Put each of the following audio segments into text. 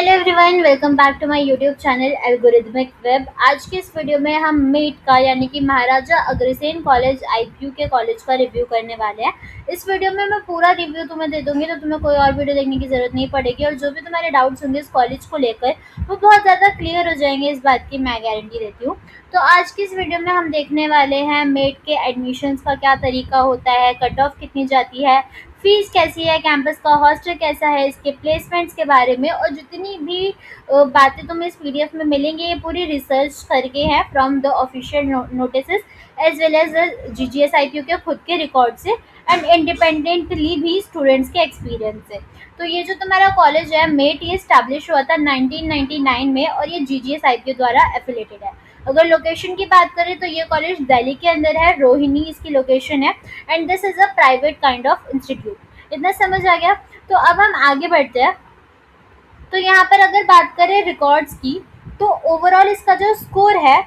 Hello everyone, welcome back to my YouTube channel algorithmic web. आज की इस video में हम मीट का यानी कि महाराजा अग्रसेन कॉलेज आईपीयू के कॉलेज का रिव्यू करने वाले हैं। इस वीडियो में मैं पूरा रिव्यू तुम्हें दे दूंगी, तो तुम्हें कोई और वीडियो देखने की ज़रूरत नहीं पड़ेगी और जो भी तुम्हारे डाउट्स होंगे इस कॉलेज को लेकर वो बहुत ज़्यादा क्लियर हो जाएंगे, इस बात की मैं गारंटी देती हूँ। तो आज की इस वीडियो में हम देखने वाले हैं मेट के एडमिशन्स का क्या तरीका होता है, कट ऑफ कितनी जाती है, फीस कैसी है, कैंपस का हॉस्टल कैसा है, इसके प्लेसमेंट्स के बारे में और जितनी भी बातें तुम्हें इस पीडीएफ में मिलेंगी ये पूरी रिसर्च करके है from the official notices as well as the GGSIPU के खुद के रिकॉर्ड से एंड इंडिपेंडेंटली भी स्टूडेंट्स के एक्सपीरियंस से। तो ये जो तुम्हारा कॉलेज है मेट, ये स्टैब्लिश हुआ था 1999 में और ये जीजीएसआईपीयू द्वारा एफिलेटेड है। अगर लोकेशन की बात करें तो ये कॉलेज दिल्ली के अंदर है, रोहिणी इसकी लोकेशन है and this is a private kind of institute. इतना समझ आ गया? तो अब हम आगे बढ़ते हैं। तो यहाँ पर अगर बात करें रिकॉर्ड्स की, तो ओवरऑल इसका जो स्कोर है,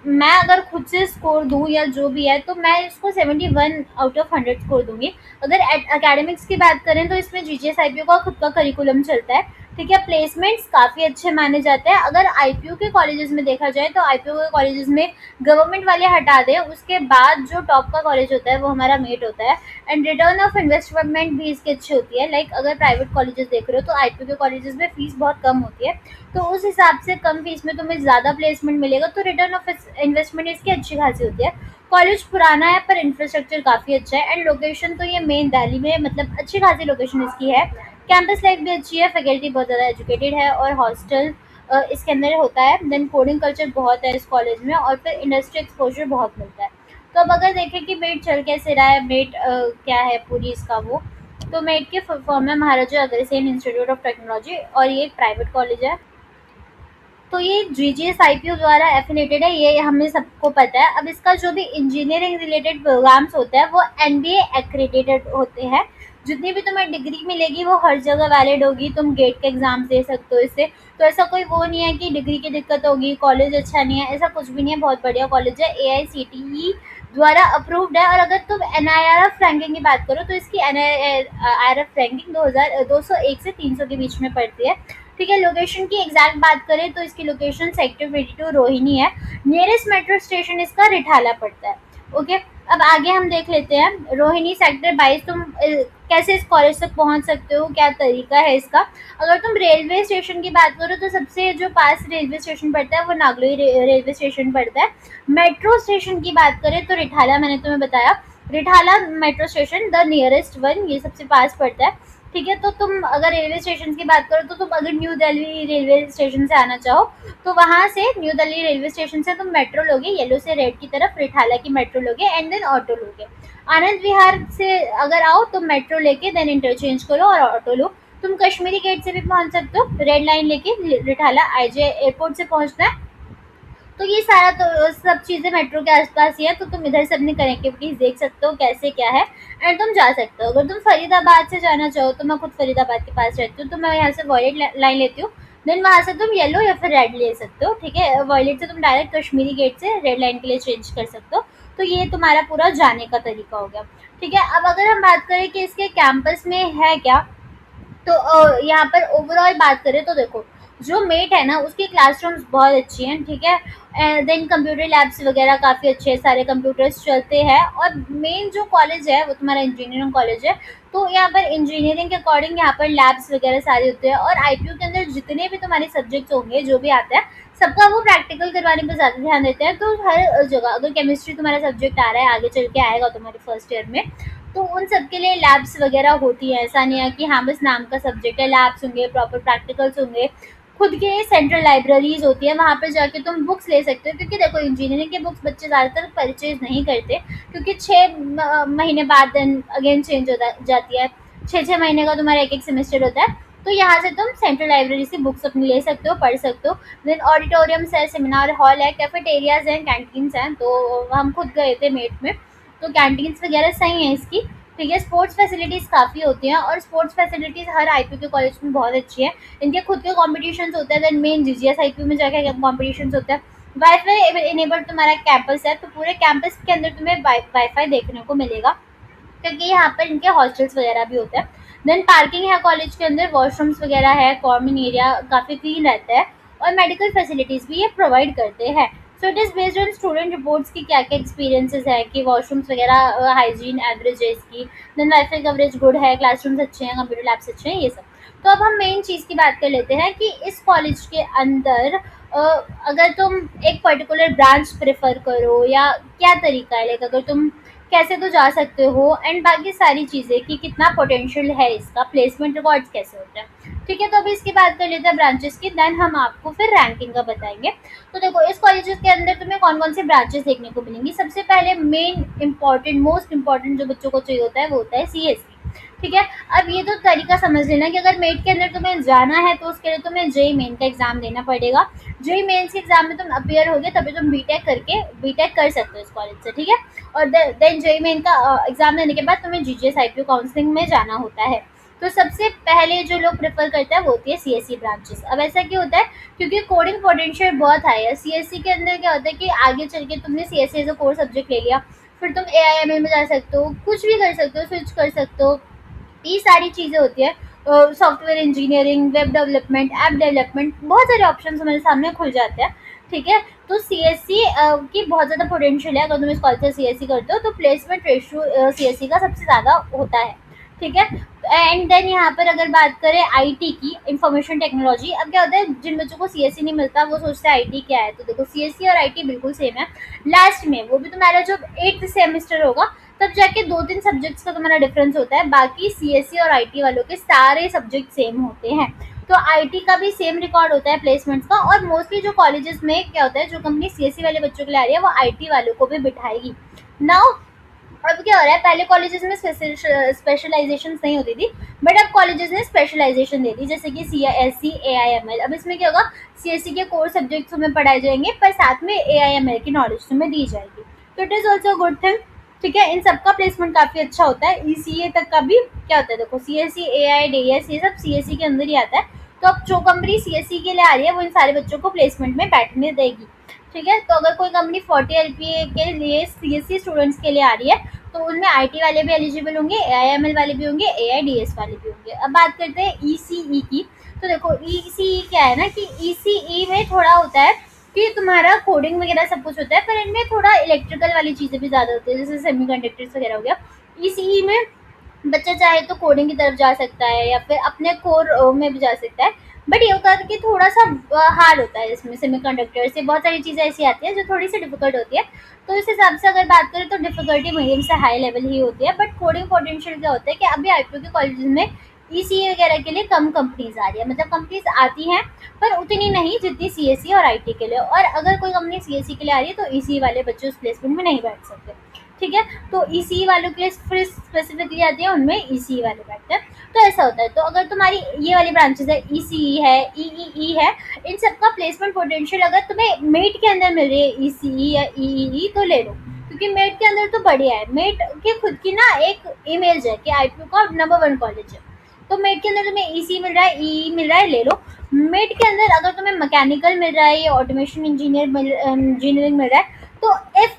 मैं अगर खुद से स्कोर दूँ या जो भी है तो मैं इसको 71 आउट ऑफ 100 स्कोर दूंगी। अगर एकेडमिक्स की बात करें तो इसमें जीजीएसआईपीयू का खुद का करिकुलम चलता है, ठीक है। प्लेसमेंट्स काफ़ी अच्छे माने जाते हैं। अगर आईपीयू के कॉलेजेस में देखा जाए तो आईपीयू के कॉलेजेस में गवर्नमेंट वाले हटा दें, उसके बाद जो टॉप का कॉलेज होता है वो हमारा मेट होता है एंड रिटर्न ऑफ इन्वेस्टमेंट भी इसकी अच्छी होती है। लाइक अगर प्राइवेट कॉलेजेस देख रहे हो तो आईपीयू के कॉलेजेस में फ़ीस बहुत कम होती है, तो उस हिसाब से कम फीस में तुम्हें ज़्यादा प्लेसमेंट मिलेगा, तो रिटर्न ऑफ इन्वेस्टमेंट इसकी अच्छी खासी होती है। कॉलेज पुराना है पर इंफ्रास्ट्रक्चर काफ़ी अच्छा है एंड लोकेशन तो ये मेन दिल्ली में, मतलब अच्छी खासी लोकेशन इसकी है। कैंपस लाइफ भी अच्छी है, फैकल्टी बहुत ज़्यादा एजुकेटेड है और हॉस्टल इसके अंदर होता है। देन कोडिंग कल्चर बहुत है इस कॉलेज में और फिर इंडस्ट्री एक्सपोजर बहुत मिलता है। तो अब अगर देखें कि मेट चल कैसे रहा है, मेट क्या है पूरी इसका वो, तो मेट के फुल फॉर्म है Maharaja Agrasen institute of technology और ये एक प्राइवेट कॉलेज है। तो ये जीजीएसआईपीयू द्वारा एफिलेटेड है, ये हमें सबको पता है। अब इसका जो भी इंजीनियरिंग रिलेटेड प्रोग्राम्स होते हैं वो एनबीए एक्रेडिटेड होते हैं। जितनी भी तुम्हें डिग्री मिलेगी वो हर जगह वैलिड होगी, तुम गेट के एग्जाम दे सकते हो इससे। तो ऐसा कोई वो नहीं है कि डिग्री की दिक्कत होगी, कॉलेज अच्छा नहीं है, ऐसा कुछ भी नहीं है। बहुत बढ़िया कॉलेज है, एआईसीटीई द्वारा अप्रूव्ड है। और अगर तुम एनआईआरएफ रैंकिंग की बात करो तो इसकी एनआईआरएफ रैंकिंग 201 से 300 के बीच में पड़ती है, ठीक है। लोकेशन की एग्जैक्ट बात करें तो इसकी लोकेशन सेक्टर 22 रोहिणी है। नियरेस्ट मेट्रो स्टेशन इसका रिठाला पड़ता है, ओके। अब आगे हम देख लेते हैं रोहिणी सेक्टर 22 तुम कैसे इस कॉलेज तक पहुंच सकते हो, क्या तरीका है इसका। अगर तुम रेलवे स्टेशन की बात करो तो सबसे जो पास रेलवे स्टेशन पड़ता है वो नागलोई रेलवे स्टेशन पड़ता है। मेट्रो स्टेशन की बात करें तो रिठाला, मैंने तुम्हें बताया Rithala metro station the nearest one, ये सबसे पास पड़ता है, ठीक है। तो तुम अगर रेलवे स्टेशन की बात करो तो तुम अगर न्यू दिल्ली रेलवे स्टेशन से आना चाहो तो वहाँ से न्यू दिल्ली रेलवे स्टेशन से तुम मेट्रो लोगे, येलो से रेड की तरफ रिठाला की मेट्रो लोगे एंड देन ऑटो लोगे। आनंद विहार से अगर आओ तो मेट्रो लेके देन इंटरचेंज करो और ऑटो लो। तुम कश्मीरी गेट से भी पहुँच सकते हो, रेड लाइन लेके रिठाला आईजे एयरपोर्ट से पहुँचना है। तो ये सारा तो सब चीज़ें मेट्रो के आसपास ही है, तो तुम इधर से अपनी कनेक्टिविटीज़ देख सकते हो कैसे क्या है एंड तुम जा सकते हो। अगर तुम फरीदाबाद से जाना चाहो तो मैं खुद फरीदाबाद के पास रहती हूँ, तो मैं यहाँ से वॉयलेट लाइन लेती हूँ, देन वहाँ से तुम येलो या फिर रेड ले सकते हो, ठीक है। वॉयलेट से तुम डायरेक्ट कश्मीरी गेट से रेड लाइन के लिए चेंज कर सकते हो। तो ये तुम्हारा पूरा जाने का तरीका हो गया, ठीक है। अब अगर हम बात करें कि इसके कैंपस में है क्या, तो यहाँ पर ओवरऑल बात करें तो देखो जो मेट है ना उसकी क्लासरूम्स बहुत अच्छी हैं, ठीक है। देन कंप्यूटर लैब्स वगैरह काफ़ी अच्छे हैं, सारे कंप्यूटर्स चलते हैं। और मेन जो कॉलेज है वो तुम्हारा इंजीनियरिंग कॉलेज है, तो यहाँ पर इंजीनियरिंग के अकॉर्डिंग यहाँ पर लैब्स वगैरह सारे होते हैं। और आईपीयू के अंदर जितने भी तुम्हारे सब्जेक्ट्स होंगे जो भी आता है सबका वो प्रैक्टिकल करवाने पर ज़्यादा ध्यान देते हैं। तो हर जगह अगर केमिस्ट्री तुम्हारा सब्जेक्ट आ रहा है, आगे चल के आएगा तुम्हारे फर्स्ट ईयर में, तो उन सब के लिए लैब्स वगैरह होती है। ऐसा नहीं है कि हाँ बस नाम का सब्जेक्ट है, लैब्स होंगे, प्रॉपर प्रैक्टिकल्स होंगे, खुद के सेंट्रल लाइब्रेरीज होती है, वहाँ पर जाके तुम बुक्स ले सकते हो। क्योंकि देखो इंजीनियरिंग के बुक्स बच्चे ज़्यादातर परचेज नहीं करते, क्योंकि 6 महीने बाद देन अगेन चेंज हो जाती है। 6 महीने का तुम्हारा एक सेमेस्टर होता है, तो यहाँ से तुम सेंट्रल लाइब्रेरी से बुक्स अपनी ले सकते हो, पढ़ सकते हो। देन ऑडिटोरियम्स है, सेमिनार हॉल है, कैफेटेरियाज हैं, कैंटीन्स हैं। तो हम खुद गए थे मेट में, तो कैंटीन्स वगैरह सही हैं इसकी, ठीक है। स्पोर्ट्स फैसिलिटीज़ काफ़ी होती हैं और स्पोर्ट्स फैसिलिटीज़ हर आईपीयू के कॉलेज में बहुत अच्छी है। इनके खुद के कॉम्पिटिशन्स होते हैं, देन मेन जीजीएसआईपीयू में जाकर कॉम्पिटिशन्स होते हैं। वाईफाई इनेबल्ड तुम्हारा कैंपस है, तो पूरे कैंपस के अंदर तुम्हें वाईफाई देखने को मिलेगा, क्योंकि यहाँ पर इनके हॉस्टल्स वगैरह भी होते हैं। देन पार्किंग है कॉलेज के अंदर, वॉशरूम्स वगैरह है, कॉमन एरिया काफ़ी क्लीन रहता है, और मेडिकल फैसिलिटीज़ भी ये प्रोवाइड करते हैं। So it is based on student reports की क्या क्या एक्सपीरियंसेस है, कि वॉशरूम्स वगैरह हाइजीन एवरेज है इसकी, देन वाईफाई कवरेज गुड है, क्लासरूम्स अच्छे हैं, कंप्यूटर लैब्स अच्छे हैं, ये सब। तो अब हम मेन चीज़ की बात कर लेते हैं कि इस कॉलेज के अंदर अगर तुम एक पर्टिकुलर ब्रांच प्रेफर करो या क्या तरीका है, लाइक अगर तुम कैसे तो जा सकते हो, एंड बाकी सारी चीज़ें कि कितना पोटेंशियल है इसका, प्लेसमेंट रिकॉर्ड्स कैसे होते हैं। ठीक है, तो अभी इसकी बात कर लेते हैं ब्रांचेस की, देन हम आपको फिर रैंकिंग का बताएंगे। तो देखो, इस कॉलेजेस के अंदर तुम्हें कौन कौन सी ब्रांचेस देखने को मिलेंगी। सबसे पहले मेन इंपॉर्टेंट, मोस्ट इंपॉर्टेंट जो बच्चों को चाहिए होता है वो होता है CSE। ठीक है, अब ये तो तरीका समझ लेना कि अगर मेट के अंदर तुम्हें जाना है तो उसके लिए तुम्हें जेई मेन का एग्जाम देना पड़ेगा। जेई मेन्स के एग्जाम में तुम अपियर होगे तभी तुम बीटेक कर सकते हो इस कॉलेज से। ठीक है, और देन जेई मेन का एग्जाम देने के बाद तुम्हें जीजीएस आईपीयू काउंसलिंग में जाना होता है। तो सबसे पहले जो लोग प्रेफर करते हैं वो होती है सीएससी ब्रांचेस। अब ऐसा क्यों होता है, क्योंकि कोडिंग पोटेंशियल बहुत हाई है। सीएससी के अंदर क्या होता है कि आगे चल के तुमने CSC as a core subject ले लिया, फिर तुम एआईएमएल में जा सकते हो, कुछ भी कर सकते हो, स्विच कर सकते हो, ये सारी चीज़ें होती है। Software engineering, web development, app development, बहुत सारे ऑप्शन हमारे सामने खुल जाते हैं। ठीक है, तो सीएससी की बहुत ज़्यादा पोटेंशियल है। अगर तुम इस कॉलेज से सीएससी करते हो तो प्लेसमेंट रेशियो सीएससी का सबसे ज़्यादा होता है। ठीक है, एंड देन यहाँ पर अगर बात करें आईटी की, इंफॉर्मेशन टेक्नोलॉजी, अब क्या होता है, जिन बच्चों को सीएससी नहीं मिलता वो सोचते हैं आईटी क्या है। तो देखो, सीएससी और आईटी बिल्कुल सेम है। लास्ट में वो भी तुम्हारा जो 8th सेमेस्टर होगा तब जाके 2-3 सब्जेक्ट्स का तुम्हारा डिफरेंस होता है, बाकी सीएससी और आईटी वालों के सारे सब्जेक्ट सेम होते हैं। तो आईटी का भी सेम रिकॉर्ड होता है प्लेसमेंट्स का, और मोस्टली जो कॉलेजेस में क्या होता है, जो कंपनी सीएससी वाले बच्चों के लिए आ रही है वो आईटी वालों को भी बिठाएगी। नाउ अब क्या हो रहा है, पहले कॉलेजेस में स्पेशलाइजेशन नहीं होती थी, बट अब कॉलेजेस ने स्पेशलाइजेशन दे दी, जैसे कि CSE AIML। अब इसमें क्या होगा, सीएससी के कोर सब्जेक्ट्स तुम्हें पढ़ाए जाएंगे, पर साथ में AIML की नॉलेज तुम्हें दी जाएगी। तो it is also good thing. ठीक है, इन सबका प्लेसमेंट काफ़ी अच्छा होता है। ECA तक का भी क्या होता है, देखो CSE AI DS ये सब सीएससी के अंदर ही आता है। तो अब जो कंपनी सीएससी के लिए आ रही है वो इन सारे बच्चों को प्लेसमेंट में बैठने देगी। ठीक है, तो अगर कोई कंपनी 40 LPA के लिए सीएससी स्टूडेंट्स के लिए आ रही है तो उनमें आईटी वाले भी एलिजिबल होंगे, AIML वाले भी होंगे, AIDS वाले भी होंगे। अब बात करते हैं ECE की। तो देखो, ECE क्या है ना, कि ECE में थोड़ा होता है कि तुम्हारा कोडिंग वगैरह सब कुछ होता है, पर इनमें थोड़ा इलेक्ट्रिकल वाली चीज़ें भी ज़्यादा होती है, जैसे सेमीकंडक्टर्स वगैरह हो गया। ECE में बच्चा चाहे तो कोडिंग की तरफ जा सकता है या फिर अपने कोर में भी जा सकता है, बट ये होता है कि थोड़ा सा हार्ड होता है। इसमें सेमीकंडक्टर से बहुत सारी चीज़ें ऐसी आती हैं जो थोड़ी सी डिफिकल्ट होती है। तो इस हिसाब से अगर बात करें तो डिफिकल्टी मीडियम से हाई लेवल ही होती है। बट कोडिंग पोटेंशियल क्या होता है कि अभी आईपीयू के कॉलेज में ECE वगैरह के लिए कम कंपनीज आ रही है, मतलब कंपनीज आती हैं पर उतनी नहीं जितनी सीएससी और आईटी के लिए। और अगर कोई कंपनी सीएससी के लिए आ रही है तो ECE वाले बच्चे उस प्लेसमेंट में नहीं बैठ सकते। ठीक है, तो ECE वालों के लिए फिर स्पेसिफिकली आती है, उनमें ECE वाले बैठते हैं। तो ऐसा होता है। तो अगर तुम्हारी ये वाली ब्रांचेस है, ECE है, EEE है, इन सबका प्लेसमेंट पोटेंशियल अगर तुम्हें मेट के अंदर मिल रही है ECE या EEE तो ले लो, क्योंकि मेट के अंदर तो बढ़िया है। मेट की खुद की ना एक इमेज है कि आईपीयू का नंबर 1 कॉलेज है। तो मेट के अंदर तुम्हें ECE मिल रहा है, EE मिल रहा है, ले लो। मेट के अंदर अगर तुम्हें मैकेनिकल मिल रहा है या ऑटोमेशन इंजीनियरिंग मिल रहा है तो इफ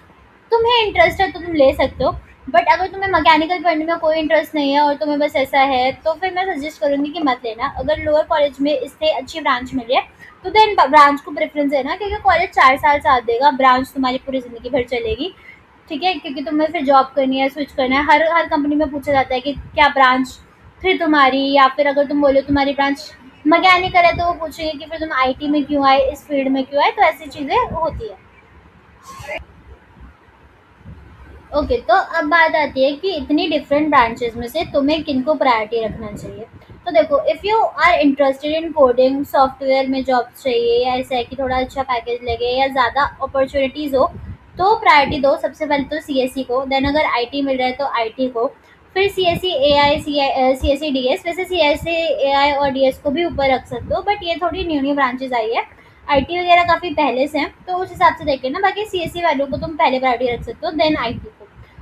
तुम्हें इंटरेस्ट है तो तुम ले सकते हो। बट अगर तुम्हें मैकेनिकल पढ़ने में कोई इंटरेस्ट नहीं है और तुम्हें बस ऐसा है तो फिर मैं सजेस्ट करूँगी कि मत लेना। अगर लोअर कॉलेज में इससे अच्छी ब्रांच मिल रही है तो देन ब्रांच को प्रेफरेंस देना, क्योंकि कॉलेज 4 साल साथ देगा, ब्रांच तुम्हारी पूरी ज़िंदगी भर चलेगी। ठीक है, क्योंकि तुम्हें फिर जॉब करनी है, स्विच करना है। हर हर कंपनी में पूछा जाता है कि क्या ब्रांच थी तुम्हारी, या फिर अगर तुम बोलो तुम्हारी ब्रांच मैकेनिकल है तो वो पूछेंगे कि फिर तुम आईटी में क्यों आए, इस फील्ड में क्यों आए। तो ऐसी चीज़ें होती है। ओके, तो अब बात आती है कि इतनी डिफरेंट ब्रांचेस में से तुम्हें किनको प्रायोरिटी रखना चाहिए। तो देखो, if you are interested in coding, software में जॉब चाहिए, या ऐसा है कि थोड़ा अच्छा पैकेज लगे या ज़्यादा अपॉर्चुनिटीज़ हो, तो प्रायोरिटी दो सबसे पहले तो सीएससी को। देन अगर आईटी मिल रहा है तो आईटी को, फिर सीएससी एआई, सीएससी डीएस। वैसे सीएससी एआई और डीएस को भी ऊपर रख सकते हो, बट ये थोड़ी न्यू न्यू ब्रांचेज आई है। आईटी वगैरह काफ़ी पहले से हैं, तो उस हिसाब से देख लेना। बाकी सीएससी वालों को तुम पहले प्रायोरिटी रख सकते हो, देन आईटी को।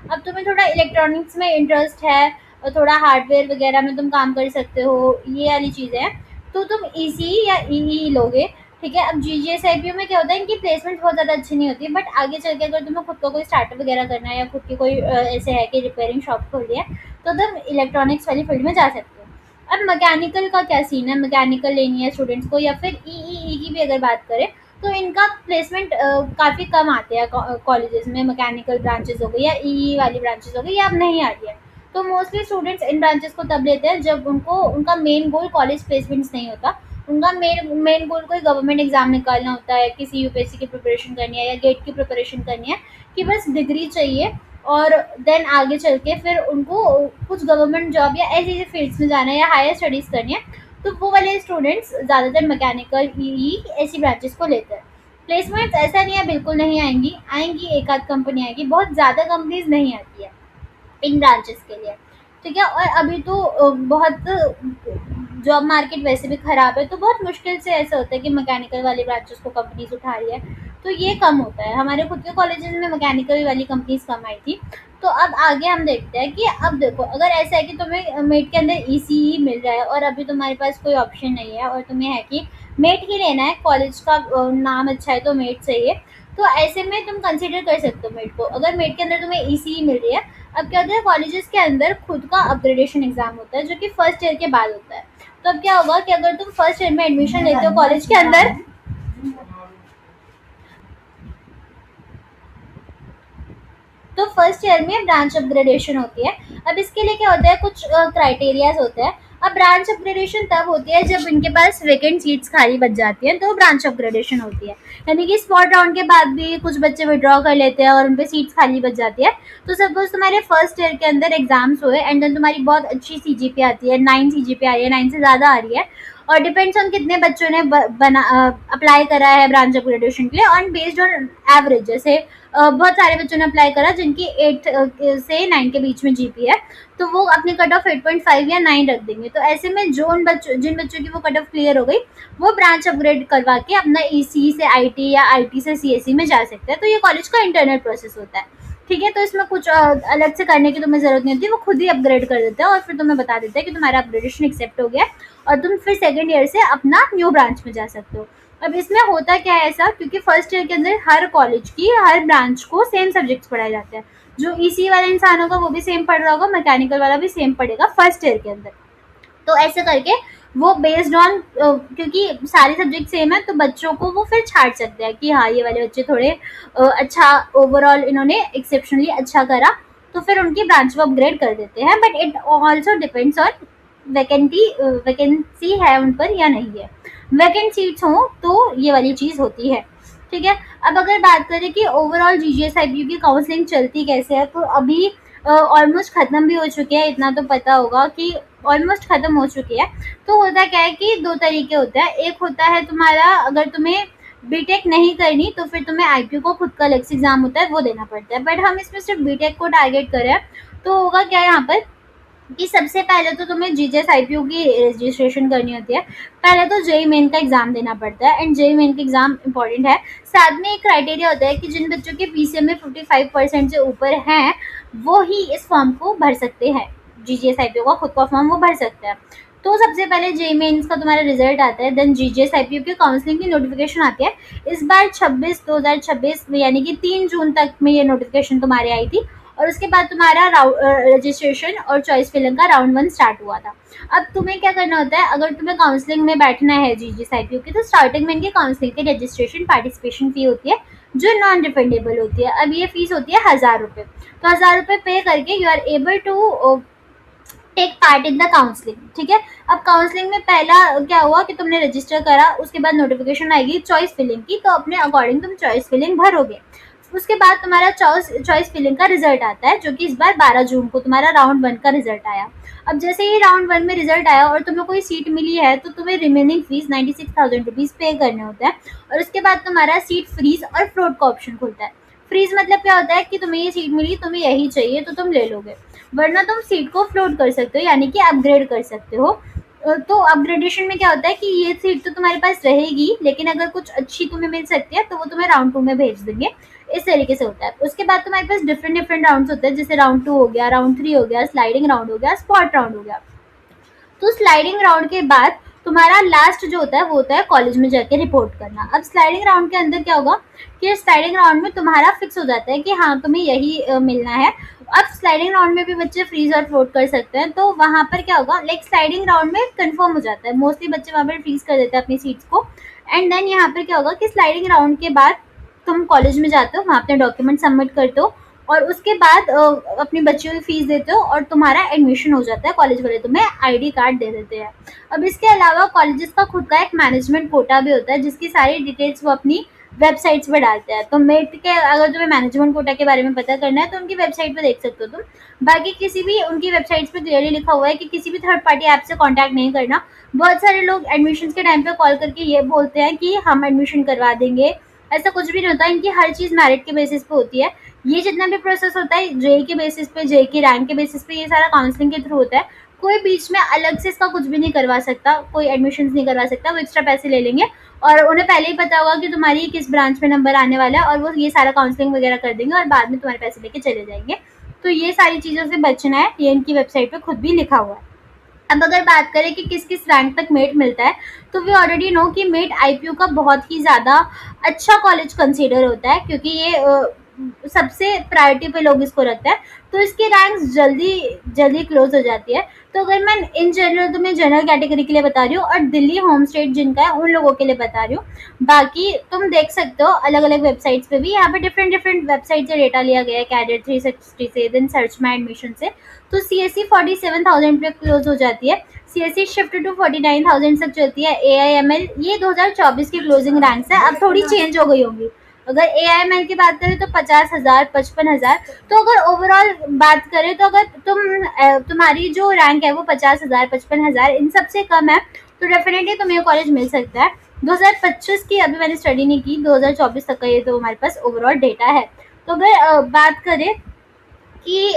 अब तुम्हें थोड़ा इलेक्ट्रॉनिक्स में इंटरेस्ट है और थोड़ा हार्डवेयर वगैरह में तुम काम कर सकते हो, ये वाली चीज़ें हैं, तो तुम ECE या EE लोगे। ठीक है, अब GGS IPO में क्या होता है, इनकी प्लेसमेंट बहुत ज़्यादा अच्छी नहीं होती, बट आगे चल के अगर तुम्हें खुद का कोई स्टार्टअप वगैरह करना है या खुद की कोई ऐसे है कि रिपेयरिंग शॉप खोल लिया है तो तुम इलेक्ट्रॉनिक्स वाली फील्ड में जा सकते हो। अब मैकेनिकल का क्या सीन है, मैकेनिकल लेनी है स्टूडेंट्स को या फिर ईईई की भी अगर बात करें तो इनका प्लेसमेंट काफ़ी कम आते हैं कॉलेजेस में। मैकेनिकल ब्रांचेस हो गई या ईई वाली ब्रांचेस हो गई, या अब नहीं आ रही है, तो मोस्टली स्टूडेंट्स इन ब्रांचेस को तब लेते हैं जब उनको उनका मेन गोल कॉलेज प्लेसमेंट्स नहीं होता। उनका मेन मेन गोल कोई गवर्नमेंट एग्जाम निकालना होता है, किसी यूपीएससी की प्रिपरेशन करनी है या गेट की प्रिपरेशन करनी है, कि बस डिग्री चाहिए और देन आगे चल के फिर उनको कुछ गवर्नमेंट जॉब या ऐसी ऐसी फील्ड्स में जाना है या हायर स्टडीज़ करनी है। तो वो वाले स्टूडेंट्स ज़्यादातर मैकेनिकल ई ऐसी ब्रांचेस को लेते हैं। प्लेसमेंट्स ऐसा नहीं है बिल्कुल नहीं आएंगी, आएंगी एक आध कंपनी आएगी, बहुत ज़्यादा कंपनीज नहीं आती है इन ब्रांचेस के लिए। ठीक है, और अभी तो बहुत जॉब मार्केट वैसे भी ख़राब है, तो बहुत मुश्किल से ऐसा होता है कि मैकेनिकल वाली ब्रांचेस को कंपनीज उठा रही है, तो ये कम होता है। हमारे खुद के कॉलेजेस में मैकेनिकल वाली कंपनीज कम आई थी। तो अब आगे हम देखते हैं कि अब देखो, अगर ऐसा है कि तुम्हें मेट के अंदर ईसीई मिल रहा है और अभी तुम्हारे पास कोई ऑप्शन नहीं है और तुम्हें है कि मेट ही लेना है, कॉलेज का नाम अच्छा है तो मेट चाहिए, तो ऐसे में तुम कंसिडर कर सकते हो मेट को। अगर मेट के अंदर तुम्हें ईसीई मिल रही है, अब क्या होता है कॉलेजेस के अंदर खुद का अपग्रेडेशन एग्जाम होता है जो कि फर्स्ट ईयर के बाद होता है। तो अब क्या होगा कि अगर तुम फर्स्ट ईयर में एडमिशन लेते हो कॉलेज के अंदर, तो फर्स्ट ईयर में ब्रांच अपग्रेडेशन होती है। अब इसके लिए क्या होता है, कुछ क्राइटेरियाज होते हैं। अब ब्रांच अपग्रेडेशन तब होती है जब इनके पास वेकेंट सीट्स खाली बच जाती हैं, तो ब्रांच अपग्रेडेशन होती है। यानी कि स्पॉट राउंड के बाद भी कुछ बच्चे विड्रॉ कर लेते हैं और उन पे सीट्स खाली बच जाती है। तो सपोज तुम्हारे फर्स्ट ईयर के अंदर एग्जाम्स हुए एंड देन तुम्हारी बहुत अच्छी सीजीपी आती है, 9 सीजीपी आ रही है, 9 से ज़्यादा आ रही है, और डिपेंड्स ऑन कितने बच्चों ने अप्लाई करा है ब्रांच अपग्रेडेशन के लिए, ऑन बेस्ड ऑन एवरेज। जैसे बहुत सारे बच्चों ने अप्लाई करा जिनकी 8 से 9 के बीच में जीपी है, तो वो अपनी कट ऑफ 8.5 या 9 रख देंगे। तो ऐसे में जिन बच्चों की वो कट ऑफ क्लियर हो गई, वो ब्रांच अपग्रेड करवा के अपना ईसी से आईटी या आईटी से सीएससी में जा सकते हैं। तो ये कॉलेज का इंटरनल प्रोसेस होता है। ठीक है, तो इसमें कुछ अलग से करने की तुम्हें ज़रूरत नहीं होती, वो खुद ही अपग्रेड कर देते हैं और फिर तुम्हें बता देते हैं कि तुम्हारा अपग्रेडेशन एक्सेप्ट हो गया है और तुम फिर सेकेंड ईयर से अपना न्यू ब्रांच में जा सकते हो। अब इसमें होता क्या है ऐसा, क्योंकि फर्स्ट ईयर के अंदर हर कॉलेज की हर ब्रांच को सेम सब्जेक्ट्स पढ़ाए जाते हैं। जो ईसी वाला इंसान होगा वो भी सेम पढ़ रहा होगा, मैकेनिकल वाला भी सेम पढ़ेगा फर्स्ट ईयर के अंदर। तो ऐसे करके वो बेस्ड ऑन, क्योंकि सारे सब्जेक्ट सेम है, तो बच्चों को वो फिर छाट सकते हैं कि हाँ ये वाले बच्चे थोड़े अच्छा ओवरऑल इन्होंने एक्सेप्शनली अच्छा करा, तो फिर उनकी ब्रांच को अपग्रेड कर देते हैं। But it also depends on vacancy है उन पर या नहीं है। वैकेंट सीट्स हों तो ये वाली चीज़ होती है। ठीक है, अब अगर बात करें कि ओवरऑल जीजीएसआईपीयू की काउंसलिंग चलती कैसे है, तो अभी ऑलमोस्ट ख़त्म भी हो चुकी है, इतना तो पता होगा कि ऑलमोस्ट ख़त्म हो चुकी है। तो होता क्या है कि 2 तरीके होते हैं। एक होता है तुम्हारा, अगर तुम्हें बीटेक नहीं करनी तो फिर तुम्हें आईपीयू को खुद का अलग से एग्ज़ाम होता है, वो देना पड़ता है। बट हम इसमें सिर्फ बीटेक को टारगेट करें तो होगा क्या यहाँ पर कि सबसे पहले तो तुम्हें जीजीएसआईपीयू की रजिस्ट्रेशन करनी होती है। पहले तो जेईई मेन का एग्ज़ाम देना पड़ता है एंड जेईई मेन का एग्ज़ाम इंपॉर्टेंट है। साथ में एक क्राइटेरिया होता है कि जिन बच्चों के पीसीएम में 55% से ऊपर हैं वो ही इस फॉर्म को भर सकते हैं, जीजीएसआईपीयू का खुद का फॉर्म वो भर सकते हैं। तो सबसे पहले जेईई मेन्स का तुम्हारा रिजल्ट आता है, देन जीजीएसआईपीयू की काउंसलिंग की नोटिफिकेशन आती है। इस बार 2026 में यानी कि 3 जून तक में ये नोटिफिकेशन तुम्हारे आई थी, और उसके बाद तुम्हारा रजिस्ट्रेशन और चॉइस फिलिंग का राउंड 1 स्टार्ट हुआ था। अब तुम्हें क्या करना होता है, अगर तुम्हें काउंसलिंग में बैठना है जीजीएसआईपीयू की, तो स्टार्टिंग में इनकी काउंसलिंग की रजिस्ट्रेशन पार्टिसिपेशन फ़ी होती है जो नॉन रिफंडेबल होती है। अब ये फीस होती है 1000 रुपये। तो 1000 रुपये पे करके you are able to take part in the counselling. ठीक है, अब काउंसलिंग में पहला क्या हुआ कि तुमने रजिस्टर करा, उसके बाद नोटिफिकेशन आएगी चॉइस फिलिंग की, तो अपने अकॉर्डिंग तुम चॉइस फिलिंग भरोगे। उसके बाद तुम्हारा चॉइस फिलिंग का रिजल्ट आता है, जो कि इस बार 12 जून को तुम्हारा राउंड 1 का रिजल्ट आया। अब जैसे ही राउंड 1 में रिजल्ट आया और तुम्हें कोई सीट मिली है, तो तुम्हें रिमेनिंग फीस 96,000 रुपीज़ पे करने होता है, और उसके बाद तुम्हारा सीट फ्रीज और फ्लोट का ऑप्शन खुलता है। फ्रीज मतलब क्या होता है कि तुम्हें ये सीट मिली, तुम्हें यही चाहिए तो तुम ले लोगे, वरना तुम सीट को फ्लोट कर सकते हो यानी कि अपग्रेड कर सकते हो। तो अपग्रेडेशन में क्या होता है कि ये सीट तो तुम्हारे पास रहेगी, लेकिन अगर कुछ अच्छी तुम्हें मिल सकती है तो वो तुम्हें राउंड 2 में भेज देंगे। इस तरीके से होता है। उसके बाद तुम्हारे पास डिफरेंट राउंड्स होते हैं, जैसे राउंड 2 हो गया, राउंड 3 हो गया, स्लाइडिंग राउंड हो गया, स्पॉट राउंड हो गया। तो स्लाइडिंग राउंड के बाद तुम्हारा लास्ट जो होता है वो होता है कॉलेज में जाके रिपोर्ट करना। अब स्लाइडिंग राउंड के अंदर क्या होगा कि स्लाइडिंग राउंड में तुम्हारा फिक्स हो जाता है कि हाँ तुम्हें यही मिलना है। अब स्लाइडिंग राउंड में भी बच्चे फ्रीज और फ्लोट कर सकते हैं, तो वहाँ पर क्या होगा, लाइक स्लाइडिंग राउंड में कंफर्म हो जाता है, मोस्टली बच्चे वहाँ पर फ्रीज कर देते हैं अपनी सीट्स को। एंड देन यहाँ पर क्या होगा कि स्लाइडिंग राउंड के बाद तुम कॉलेज में जाते हो, वहाँ अपने डॉक्यूमेंट सबमिट करते हो और उसके बाद अपनी बच्चियों की फीस देते हो और तुम्हारा एडमिशन हो जाता है। कॉलेज वाले तुम्हें आईडी कार्ड दे देते हैं। अब इसके अलावा कॉलेजेस का खुद का एक मैनेजमेंट कोटा भी होता है, जिसकी सारी डिटेल्स वो अपनी वेबसाइट्स पे डालते हैं। तो मेट के अगर तुम्हें मैनेजमेंट कोटा के बारे में पता करना है तो उनकी वेबसाइट पे देख सकते हो तुम। बाकी किसी भी उनकी वेबसाइट्स पे क्लियरली लिखा हुआ है कि किसी भी थर्ड पार्टी ऐप से कॉन्टैक्ट नहीं करना। बहुत सारे लोग एडमिशन के टाइम पे कॉल करके ये बोलते हैं कि हम एडमिशन करवा देंगे, ऐसा कुछ भी नहीं होता। इनकी हर चीज़ मेरिट के बेसिस पे होती है। ये जितना भी प्रोसेस होता है जेई के बेसिस पे, जेई की रैंक के बेसिस पे, ये सारा काउंसलिंग के थ्रू होता है। कोई बीच में अलग से इसका कुछ भी नहीं करवा सकता, कोई एडमिशन्स नहीं करवा सकता। वो एक्स्ट्रा पैसे ले लेंगे और उन्हें पहले ही पता होगा कि तुम्हारी किस ब्रांच में नंबर आने वाला है और वो ये सारा काउंसलिंग वगैरह कर देंगे और बाद में तुम्हारे पैसे लेके चले जाएंगे। तो ये सारी चीज़ों से बचना है, ये इनकी वेबसाइट पे खुद भी लिखा हुआ है। अब अगर बात करें कि किस किस रैंक तक मेट मिलता है, तो वी ऑलरेडी नो कि मेट आईपीयू का बहुत ही ज़्यादा अच्छा कॉलेज कंसीडर होता है, क्योंकि ये सबसे प्रायोरिटी पे लोग इसको रखते हैं, तो इसकी रैंक्स जल्दी जल्दी क्लोज हो जाती है। तो अगर मैं इन जनरल तुम्हें जनरल कैटेगरी के लिए बता रही हूँ और दिल्ली होम स्टेट जिनका है उन लोगों के लिए बता रही हूँ। बाकी तुम देख सकते हो अलग अलग वेबसाइट्स पे भी, यहाँ पे डिफरेंट डिफरेंट वेबसाइट से डेटा लिया गया है, कैडेट 360 से, देन सर्च माई एडमिशन से। तो सीएससी 47,000 पे क्लोज हो जाती है, सीएससी शिफ्ट टू 49,000 तक चलती है। एआईएमएल ये 2024 की क्लोजिंग रैंक्स है, अब थोड़ी चेंज हो गई होंगी। अगर एआईएमएल की बात करें तो 50,000, 55,000। तो अगर ओवरऑल बात करें तो अगर तुम्हारी जो रैंक है वो 50,000, 55,000 इन सबसे कम है, तो डेफिनेटली तुम्हें ये कॉलेज मिल सकता है। 2025 की अभी मैंने स्टडी नहीं की, 2024 तक का ये तो हमारे पास ओवरऑल डेटा है। तो अगर बात करें कि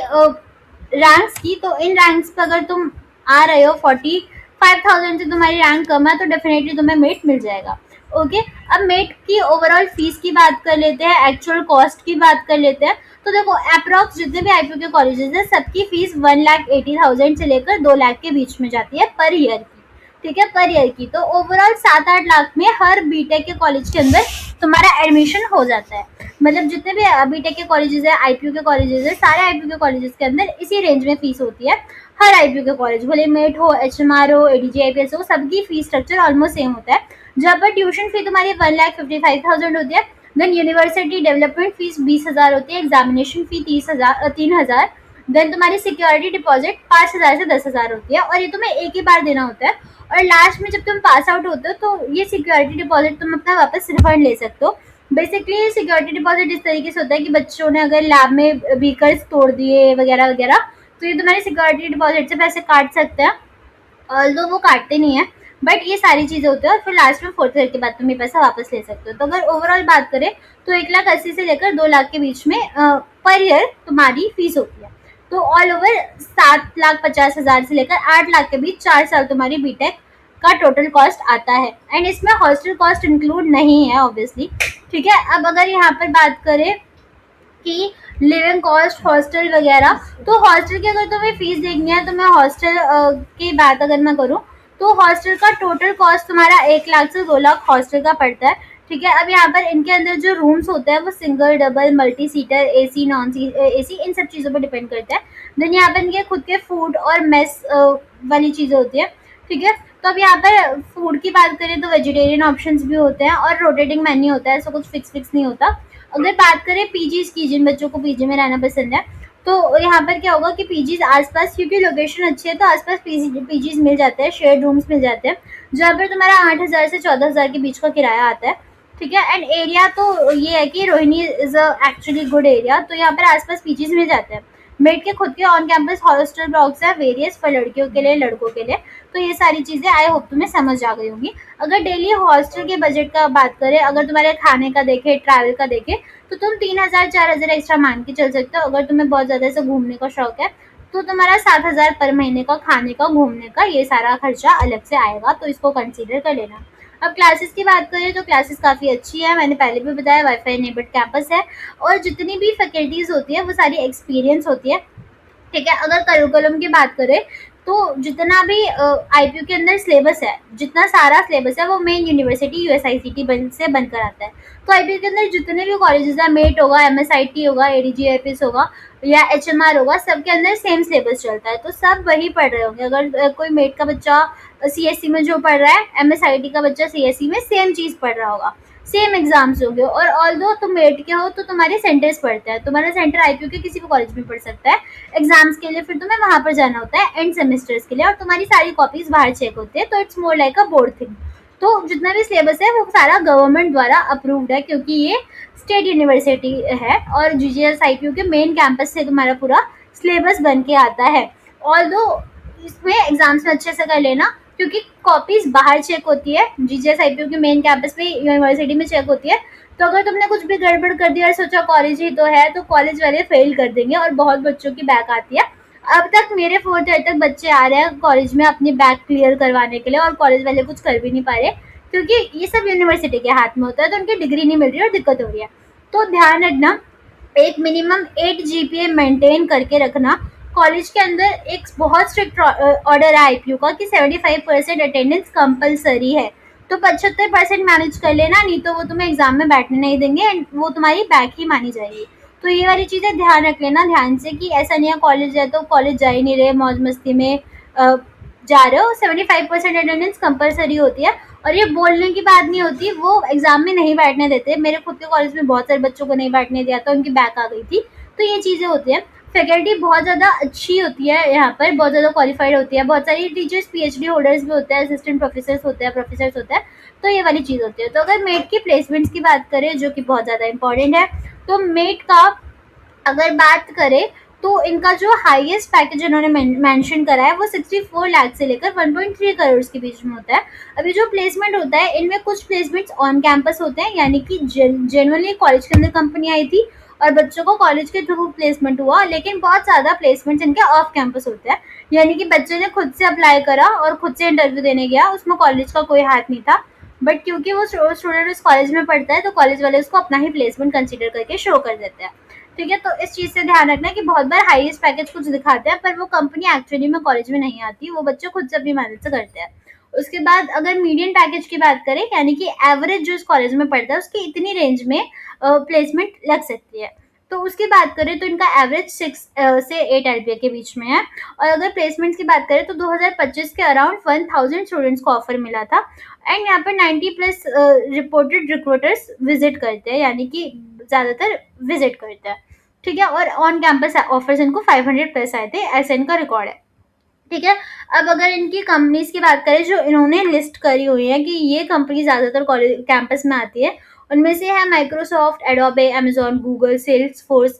रैंक्स की, तो इन रैंक्स पर अगर तुम आ रहे हो 45,000 से तुम्हारी रैंक कम है, तो डेफिनेटली तुम्हें मेट मिल जाएगा। ओके, अब मेट की ओवरऑल फीस की बात कर लेते हैं, एक्चुअल कॉस्ट की बात कर लेते हैं। तो देखो अप्रॉक्स जितने भी आईपीयू के कॉलेजेस हैं सबकी फीस 1,80,000 से लेकर 2 लाख के बीच में जाती है पर ईयर की। ठीक है, पर ईयर की। तो ओवरऑल 7-8 लाख में हर बीटेक के कॉलेज के अंदर तुम्हारा एडमिशन हो जाता है। मतलब जितने भी बीटेक के कॉलेजेस है, आईपीयू के कॉलेजेस है, सारे आईपीयू के कॉलेजेस के अंदर इसी रेंज में फीस होती है। हर आईपीयू के कॉलेज, भले मेट हो, एचएमआर हो, एडीजीआईपीएस हो, सबकी फीस स्ट्रक्चर ऑलमोस्ट सेम होता है। जहाँ पर ट्यूशन फी तुम्हारी 1,55,000 होती है, देन यूनिवर्सिटी डेवलपमेंट फीस 20,000 होती है, एग्जामिनेशन फी 3,000, देन तुम्हारी सिक्योरिटी डिपॉजिट 5,000 से 10,000 होती है और ये तुम्हें एक ही बार देना होता है। और लास्ट में जब तुम पास आउट होते हो तो ये सिक्योरिटी डिपॉजिट तुम अपना वापस रिफंड ले सकते हो। बेसिकली सिक्योरिटी डिपॉजिट इस तरीके से होता है कि बच्चों ने अगर लैब में व्हीकल्स तोड़ दिए वगैरह वगैरह, तो ये तुम्हारी सिक्योरिटी डिपॉजिट से पैसे काट सकते हैं, ऑल्दो वो काटते नहीं है, बट ये सारी चीज़ें होती है और फिर लास्ट में 4th ईयर के बाद तुम ये पैसा वापस ले सकते हो। तो अगर ओवरऑल बात करें तो 1,80,000 से लेकर 2 लाख के बीच में पर ईयर तुम्हारी फीस होती है। तो ऑल ओवर 7,50,000 से लेकर 8 लाख के बीच 4 साल तुम्हारी बीटेक का टोटल कॉस्ट आता है। एंड इसमें हॉस्टल कॉस्ट इंक्लूड नहीं है ऑब्वियसली। ठीक है, अब अगर यहाँ पर बात करें कि लिविंग कॉस्ट, हॉस्टल वगैरह, तो हॉस्टल की अगर तुम्हें फीस देखनी है तो मैं हॉस्टल की बात अगर मैं करूँ तो हॉस्टल का टोटल कॉस्ट तुम्हारा 1 लाख से 2 लाख हॉस्टल का पड़ता है। ठीक है, अब यहाँ पर इनके अंदर जो रूम्स होते हैं वो single, double, multi seater, AC, non AC, इन सब चीज़ों पर डिपेंड करता है। देन यहाँ पर इनके खुद के फूड और मेस वाली चीज़ें होती है। ठीक है, तो अब यहाँ पर फूड की बात करें तो वेजिटेरियन ऑप्शंस भी होते हैं और रोटेटिंग मेन्यू होता है, ऐसा कुछ फिक्स नहीं होता। अगर बात करें पीजीज की, जिन बच्चों को पीजी में रहना पसंद है, तो यहाँ पर क्या होगा कि पीजीज आसपास, क्योंकि लोकेशन अच्छी है तो आसपास पीजीज मिल जाते हैं, शेयर्ड रूम्स मिल जाते हैं, जहाँ पर तुम्हारा 8,000 से 14,000 के बीच का किराया आता है। ठीक है, एंड एरिया तो ये है कि Rohini is actually good area, तो यहाँ पर आसपास पीजीज मिल जाते हैं। मेड के खुद के ऑन कैंपस हॉस्टल ब्लॉक्स है, वेरियस फॉर लड़कियों के लिए, लड़कों के लिए। तो ये सारी चीज़ें आई होप तुम्हें समझ आ गई होंगी। अगर डेली हॉस्टल के बजट का बात करें, अगर तुम्हारे खाने का देखें, ट्रैवल का देखें, तो तुम 3,000 4,000 एक्स्ट्रा मान के चल सकते हो। अगर तुम्हें बहुत ज़्यादा से घूमने का शौक है तो तुम्हारा 7,000 पर महीने का खाने का, घूमने का, ये सारा खर्चा अलग से आएगा, तो इसको कंसीडर कर लेना। अब क्लासेस की बात करें तो क्लासेस काफ़ी अच्छी है, मैंने पहले भी बताया, वाईफाई इनेबल्ड कैंपस है और जितनी भी फैकल्टीज़ होती है वो सारी एक्सपीरियंस होती है। ठीक है, अगर करिकुलम की बात करें तो जितना भी आईपीयू के अंदर सिलेबस है, जितना सारा सिलेबस है वो मेन यूनिवर्सिटी यूएसआईसीटी से बनकर आता है। तो आईपीयू के अंदर जितने भी कॉलेजेस है, मेट होगा, एमएसआईटी होगा, एडीजीआईपीएस होगा या एचएमआर होगा, सबके अंदर सेम सिलेबस चलता है। तो सब वही पढ़ रहे होंगे। अगर कोई मेट का बच्चा सीएससी में जो पढ़ रहा है, एमएसआईटी का बच्चा सीएससी में सेम चीज़ पढ़ रहा होगा, सेम एग्जाम्स होंगे। और ऑल्दो तुम मेट के हो तो तुम्हारे सेंटर्स पढ़ते हैं, तुम्हारा सेंटर आईपीयू के किसी भी कॉलेज में पढ़ सकता है एग्जाम्स के लिए, फिर तुम्हें वहाँ पर जाना होता है एंड सेमेस्टर्स के लिए, और तुम्हारी सारी कॉपीज बाहर चेक होती है। तो it's more like a board thing. तो जितना भी सिलेबस है वो सारा गवर्नमेंट द्वारा अप्रूव्ड है, क्योंकि ये स्टेट यूनिवर्सिटी है और जीजीएस आईपीयू के मेन कैंपस से तुम्हारा पूरा सिलेबस बन के आता है। ऑल्दो इसमें एग्जाम्स में अच्छे से कर लेना, क्योंकि कॉपीज बाहर चेक होती है, जीजीएस आईपीयू के मेन कैंपस पे यूनिवर्सिटी में चेक होती है। तो अगर तुमने कुछ भी गड़बड़ कर दिया और सोचा कॉलेज ही तो है, तो कॉलेज वाले फेल कर देंगे और बहुत बच्चों की बैक आती है। अब तक मेरे 4th ईयर तक बच्चे आ रहे हैं कॉलेज में अपनी बैक क्लियर करवाने के लिए, और कॉलेज वाले कुछ कर भी नहीं पा रहे, क्योंकि ये सब यूनिवर्सिटी के हाथ में होता है, तो उनकी डिग्री नहीं मिल रही और दिक्कत हो रही है। तो ध्यान रखना, एक मिनिमम 8 जीपीए मेंटेन करके रखना। कॉलेज के अंदर एक बहुत स्ट्रिक्ट ऑर्डर है आईपीयू का कि 75% अटेंडेंस कंपलसरी है। तो 75% मैनेज कर लेना, नहीं तो वो तुम्हें एग्जाम में बैठने नहीं देंगे एंड वो तुम्हारी बैक ही मानी जाएगी। तो ये वाली चीज़ें ध्यान रख लेना ध्यान से, कि ऐसा नहीं है कॉलेज है तो कॉलेज जा ही नहीं रहे, मौज मस्ती में जा रहे हो। 75% अटेंडेंस कंपलसरी होती है, और ये बोलने की बात नहीं होती, वो एग्जाम में नहीं बैठने देते। मेरे खुद के कॉलेज में बहुत सारे बच्चों को नहीं बैठने दिया था, उनकी बैक आ गई थी। तो ये चीज़ें होती हैं। फैकल्टी बहुत ज़्यादा अच्छी होती है, यहाँ पर बहुत ज़्यादा क्वालिफाइड होती है, बहुत सारी टीचर्स पीएचडी होल्डर्स भी होते हैं, असिस्टेंट प्रोफेसर्स होते हैं, प्रोफेसर्स होते हैं। तो ये वाली चीज़ होती है। तो अगर मेट की प्लेसमेंट्स की बात करें, जो कि बहुत ज़्यादा इंपॉर्टेंट है, तो मेट का अगर बात करें तो इनका जो हाईएस्ट पैकेज इन्होंने मेंशन करा है वो 64 लाख से लेकर 1.3 करोड़ के बीच में होता है। अभी जो प्लेसमेंट होता है, इनमें कुछ प्लेसमेंट्स ऑन कैंपस होते हैं, यानी कि जेन्युइनली कॉलेज के अंदर कंपनी आई थी और बच्चों को कॉलेज के थ्रू प्लेसमेंट हुआ। लेकिन बहुत ज़्यादा प्लेसमेंट्स इनके ऑफ कैंपस होते हैं, यानी कि बच्चे ने खुद से अप्लाई करा और खुद से इंटरव्यू देने गया, उसमें कॉलेज का कोई हाथ नहीं था। बट क्योंकि वो स्टूडेंट उस कॉलेज में पढ़ता है, तो कॉलेज वाले उसको अपना ही प्लेसमेंट कंसिडर करके शो कर देते हैं। ठीक है, तो इस चीज़ से ध्यान रखना कि बहुत बार हाईएस्ट पैकेज कुछ दिखाते हैं, पर वो कंपनी एक्चुअली में कॉलेज में नहीं आती, वो बच्चे खुद से अपनी मेहनत से करते हैं। उसके बाद अगर मीडियन पैकेज की बात करें, यानी कि एवरेज जो इस कॉलेज में पढ़ता है उसकी इतनी रेंज में प्लेसमेंट लग सकती है। तो उसकी बात करें तो इनका एवरेज 6 से 8 एलपीए के बीच में है। और अगर प्लेसमेंट्स की बात करें तो 2025 के अराउंड 1000 स्टूडेंट्स को ऑफर मिला था। एंड यहाँ पर 90+ रिपोर्टेड रिक्रूटर्स विजिट करते हैं, यानी कि ज़्यादातर विजिट करते हैं। ठीक है, और ऑन कैंपस ऑफर्स इनको 500+ आए थे, ऐसा इनका रिकॉर्ड है। ठीक है, अब अगर इनकी कंपनीज की बात करें जो इन्होंने लिस्ट करी हुई है कि ये कंपनी ज़्यादातर कॉलेज कैंपस में आती है, उनमें से है Microsoft, Adobe, Amazon, Google, Salesforce.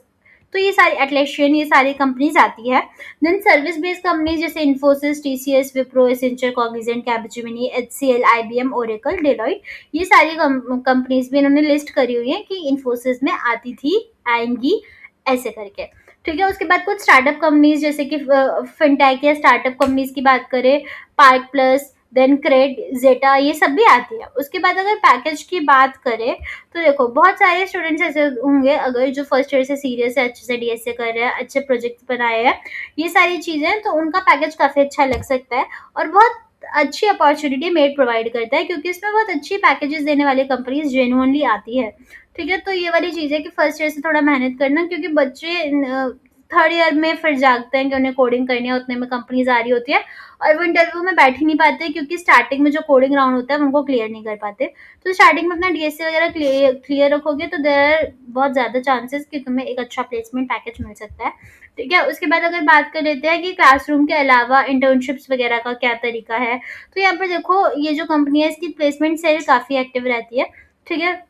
तो ये सारी एटलेशियन, ये सारी कंपनीज आती है। देन सर्विस बेस्ड कंपनीज जैसे Infosys, TCS, Wipro, Accenture, Cognizant, Capgemini, HCL, IBM, Oracle, Deloitte, ये सारी कंपनीज भी इन्होंने लिस्ट करी हुई है कि इन्फोसिस में आती थी, आएंगी, ऐसे करके। ठीक है, उसके बाद कुछ स्टार्टअप कंपनीज जैसे कि फिनटेक या स्टार्टअप कंपनीज की बात करें, पार्क प्लस, देन क्रेड, जेटा, ये सब भी आती है। उसके बाद अगर पैकेज की बात करें तो देखो बहुत सारे स्टूडेंट्स ऐसे होंगे अगर जो फर्स्ट ईयर से सीरियस है, अच्छे से डीएसए कर रहे हैं, अच्छे प्रोजेक्ट्स बनाए हैं, ये सारी चीज़ें, तो उनका पैकेज काफ़ी अच्छा लग सकता है। और बहुत अच्छी अपॉर्चुनिटी मेड प्रोवाइड करता है, क्योंकि इसमें बहुत अच्छी पैकेजेस देने वाली कंपनीज जेन्युइनली आती है। ठीक है, तो ये वाली चीज़ है कि फर्स्ट ईयर से थोड़ा मेहनत करना, क्योंकि बच्चे 3rd ईयर में फिर जागते हैं कि उन्हें कोडिंग करनी है, उतने में कंपनीज आ रही होती है और वो इंटरव्यू में बैठ ही नहीं पाते, क्योंकि स्टार्टिंग में जो कोडिंग राउंड होता है उनको क्लियर नहीं कर पाते। तो स्टार्टिंग में अपना डीएसए वगैरह क्लियर रखोगे तो देयर बहुत ज़्यादा चांसेस कि तुम्हें एक अच्छा प्लेसमेंट पैकेज मिल सकता है। ठीक है, उसके बाद अगर बात कर लेते हैं कि क्लासरूम के अलावा इंटर्नशिप्स वगैरह का क्या तरीका है, तो यहाँ पर देखो ये जो कंपनी है इसकी प्लेसमेंट सेल काफ़ी एक्टिव रहती है। ठीक है,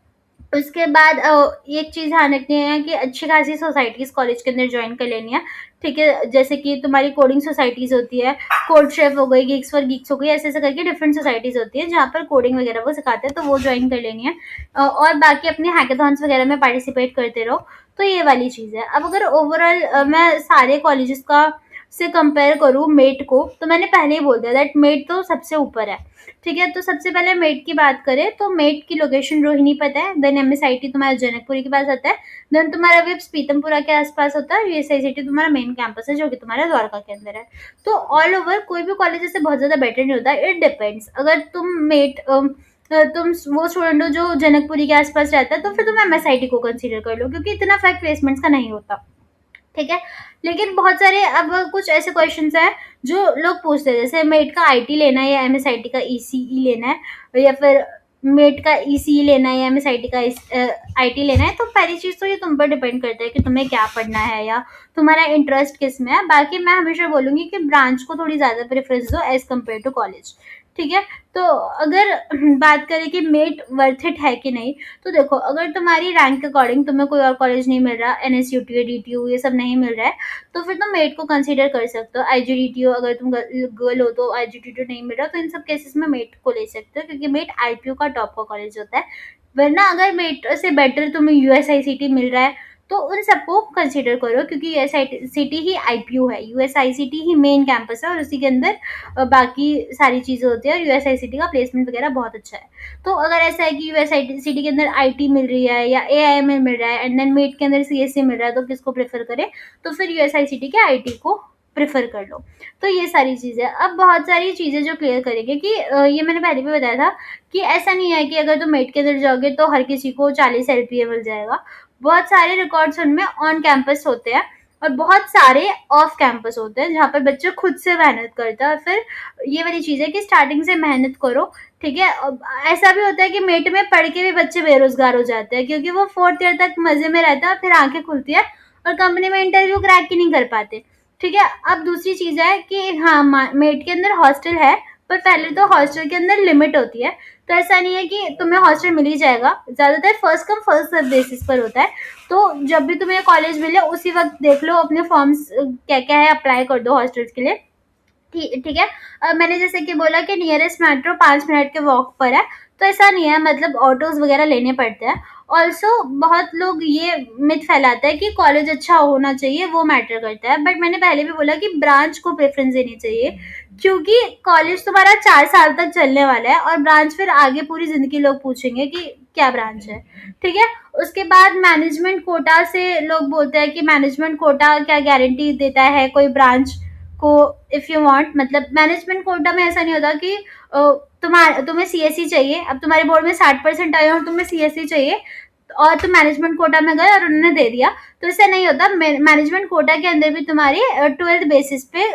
उसके बाद एक चीज़ ध्यान रखनी है कि अच्छी खासी सोसाइटीज़ कॉलेज के अंदर ज्वाइन कर लेनी है। ठीक है, जैसे कि तुम्हारी कोडिंग सोसाइटीज़ होती है, कोड शेफ हो गई, गिग्स फॉर गिग्स हो गई, ऐसे करके डिफरेंट सोसाइटीज़ होती है जहाँ पर कोडिंग वगैरह वो सिखाते हैं, तो वो ज्वाइन कर लेनी है। और बाकी अपने हैकाथॉन्स वगैरह में पार्टिसिपेट करते रहो। तो ये वाली चीज़ है। अब अगर ओवरऑल मैं सारे कॉलेजेस का से कंपेयर करूँ मेट को, तो मैंने पहले ही बोल दिया दैट मेट तो सबसे ऊपर है, ठीक है। तो सबसे पहले मेट की बात करें तो मेट की लोकेशन रोहिणीपत है, देन एमएसआईटी तुम्हारा जनकपुरी के पास आता है, देन तुम्हारा विप्स पीतमपुरा के आसपास होता है, यूएसआईसीटी तुम्हारा मेन कैंपस है जो कि तुम्हारा द्वारका के अंदर है। तो ऑल ओवर कोई भी कॉलेज से बहुत ज़्यादा बेटर नहीं होता, इट डिपेंड्स। अगर तुम तुम वो स्टूडेंट हो जो जनकपुरी के आसपास रहता है तो फिर तुम एमएसआईटी को कंसीडर कर लो, क्योंकि इतना फैक्ट प्लेसमेंट्स का नहीं होता, ठीक है। लेकिन बहुत सारे अब कुछ ऐसे क्वेश्चंस हैं जो लोग पूछते हैं, जैसे मेट का आईटी लेना है या एमएसआईटी का ईसीई लेना है, या फिर मेट का ईसीई लेना है या एमएसआईटी का आईटी लेना है। तो पहली चीज़ तो ये तुम पर डिपेंड करता है कि तुम्हें क्या पढ़ना है या तुम्हारा इंटरेस्ट किस में है। बाकी मैं हमेशा बोलूँगी कि ब्रांच को थोड़ी ज़्यादा प्रेफरेंस दो एज़ कम्पेयर टू कॉलेज, ठीक है। तो अगर बात करें कि मेट वर्थ इट है कि नहीं, तो देखो अगर तुम्हारी रैंक के अकॉर्डिंग तुम्हें कोई और कॉलेज नहीं मिल रहा, एनएसयूटी डीटीयू ये सब नहीं मिल रहा है, तो फिर तुम मेट को कंसीडर कर सकते हो। आईजीडीटीयू अगर तुम गर्ल हो तो आईजीडीटीयू नहीं मिल रहा, तो इन सब केसेस में मेट को ले सकते हो, क्योंकि मेट आईपीयू का टॉप का कॉलेज होता है। वरना अगर मेट से बेटर तुम्हें यूएसआईसीटी मिल रहा है तो उन सबको कंसीडर करो, क्योंकि यूएसआईसीटी ही आईपीयू है, यूएसआईसीटी ही मेन कैंपस है और उसी के अंदर बाकी सारी चीज़ें होती है, और यूएसआईसीटी का प्लेसमेंट वगैरह बहुत अच्छा है। तो अगर ऐसा है कि यूएसआईसीटी के अंदर आईटी मिल रही है या एआईएमएल मिल रहा है एंड देन मेट के अंदर सीएससी मिल रहा है, तो किसको प्रेफर करें, तो फिर यूएसआईसीटी के आईटी को प्रेफर कर लो। तो ये सारी चीज़ें, अब बहुत सारी चीज़ें जो क्लियर करेंगे कि ये मैंने पहले भी बताया था कि ऐसा नहीं है कि अगर तुम मेट के अंदर जाओगे तो हर किसी को 40 एलपीए मिल जाएगा। बहुत सारे रिकॉर्ड्स उनमें ऑन कैंपस होते हैं और बहुत सारे ऑफ कैंपस होते हैं जहाँ पर बच्चे खुद से मेहनत करते हैं। और फिर ये वाली चीज़ है कि स्टार्टिंग से मेहनत करो, ठीक है। ऐसा भी होता है कि मेट में पढ़ के भी बच्चे बेरोजगार हो जाते हैं, क्योंकि वो 4th ईयर तक मजे में रहता है और फिर आंखें खुलती है और कंपनी में इंटरव्यू क्रैक ही नहीं कर पाते, ठीक है। अब दूसरी चीज़ है कि हाँ मेट के अंदर हॉस्टल है, पर पहले तो हॉस्टल के अंदर लिमिट होती है। तो ऐसा नहीं है कि तुम्हें हॉस्टल मिल ही जाएगा, ज़्यादातर first come first serve basis पर होता है। तो जब भी तुम्हें कॉलेज मिले उसी वक्त देख लो अपने फॉर्म्स क्या क्या है, अप्लाई कर दो हॉस्टल्स के लिए, ठीक है। मैंने जैसे कि बोला कि नियरेस्ट मेट्रो 5 मिनट के वॉक पर है, तो ऐसा नहीं है, मतलब ऑटोज वगैरह लेने पड़ते हैं। ऑल्सो बहुत लोग ये मिथ फैलाते हैं कि कॉलेज अच्छा होना चाहिए, वो मैटर करता है, बट मैंने पहले भी बोला कि ब्रांच को प्रेफरेंस देनी चाहिए, क्योंकि कॉलेज तुम्हारा 4 साल तक चलने वाला है और ब्रांच फिर आगे पूरी जिंदगी लोग पूछेंगे कि क्या ब्रांच है, ठीक है। उसके बाद मैनेजमेंट कोटा से लोग बोलते हैं कि मैनेजमेंट कोटा क्या गारंटी देता है कोई ब्रांच को, इफ़ यू वांट, मतलब मैनेजमेंट कोटा में ऐसा नहीं होता कि तुम्हें सीएससी चाहिए, अब तुम्हारे बोर्ड में 60% आए और तुम्हें सीएससी चाहिए और तुम मैनेजमेंट कोटा में गए और उन्होंने दे दिया, तो ऐसा नहीं होता। मैनेजमेंट कोटा के अंदर भी तुम्हारी 12th बेसिस पे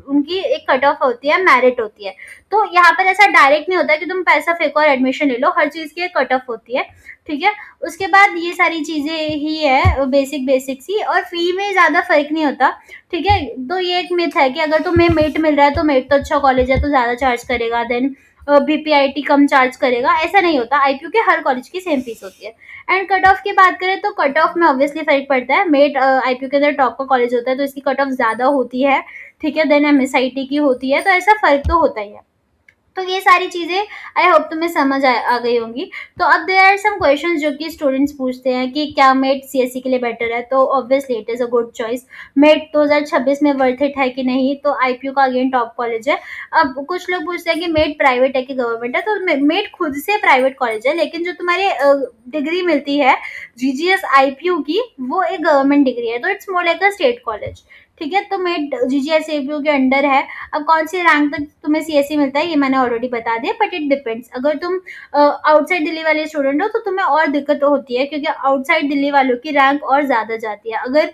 उनकी एक कट ऑफ होती है, मेरिट होती है। तो यहाँ पर ऐसा डायरेक्ट नहीं होता कि तुम पैसा फेंको और एडमिशन ले लो, हर चीज़ की एक कट ऑफ होती है, ठीक है। उसके बाद ये सारी चीज़ें ही है बेसिक सी, और फी में ज़्यादा फर्क नहीं होता, ठीक है। तो ये एक मिथ है कि अगर तुम्हें मेट मिल रहा है तो मेट तो अच्छा कॉलेज है तो ज़्यादा चार्ज करेगा, देन बीपीआईटी कम चार्ज करेगा, ऐसा नहीं होता। आईपीयू के हर कॉलेज की सेम फीस होती है। एंड कट ऑफ की बात करें तो कट ऑफ में ऑब्वियसली फर्क पड़ता है, मेट आईपीयू के अंदर टॉप का कॉलेज होता है तो इसकी कट ऑफ ज़्यादा होती है, ठीक है, देन एमएसआईटी की होती है, तो ऐसा फर्क तो होता ही है। तो ये सारी चीज़ें आई होप तुम्हें समझ आ गई होंगी। तो अब देयर आर सम क्वेश्चंस जो कि स्टूडेंट्स पूछते हैं कि क्या मेट सीएससी के लिए बेटर है, तो obviously it is a good choice. MET 2026 में वर्थ इट है कि नहीं, तो आईपीयू का अगेन टॉप कॉलेज है। अब कुछ लोग पूछते हैं कि मेट प्राइवेट है कि गवर्नमेंट है, तो मेट खुद से प्राइवेट कॉलेज है, लेकिन जो तुम्हारी डिग्री मिलती है जीजीएस आईपीयू की, वो एक गवर्नमेंट डिग्री है, तो it's more like a state college, ठीक है। तो मेट जीजीएस आईपीयू के अंडर है। अब कौन सी रैंक तक तुम्हें सीएससी मिलता है ये मैंने ऑलरेडी बता दिया, बट इट डिपेंड्स। अगर तुम आउटसाइड दिल्ली वाले स्टूडेंट हो तो तुम्हें और दिक्कत होती है, क्योंकि आउटसाइड दिल्ली वालों की रैंक और ज़्यादा जाती है। अगर